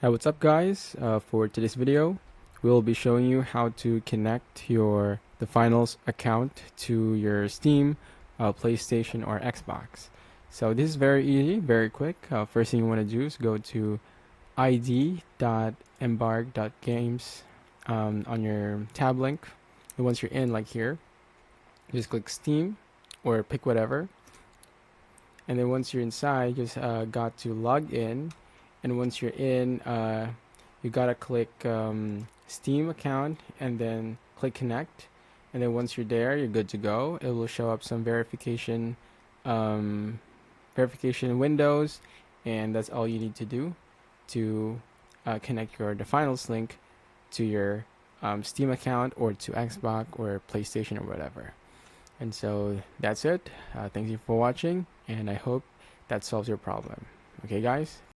What's up guys? For today's video, we'll be showing you how to connect the finals account to your Steam, PlayStation, or Xbox. So this is very easy, very quick. First thing you want to do is go to id.embark.games on your tab link. And once you're in, like here, just click Steam or pick whatever. And then once you're inside, just got to log in. And once you're in, you gotta click Steam account and then click connect. And then once you're there, you're good to go. It will show up some um, verification windows, and that's all you need to do to connect the finals link to your Steam account or to Xbox or PlayStation or whatever. And so that's it. Thank you for watching, and I hope that solves your problem. Okay, guys?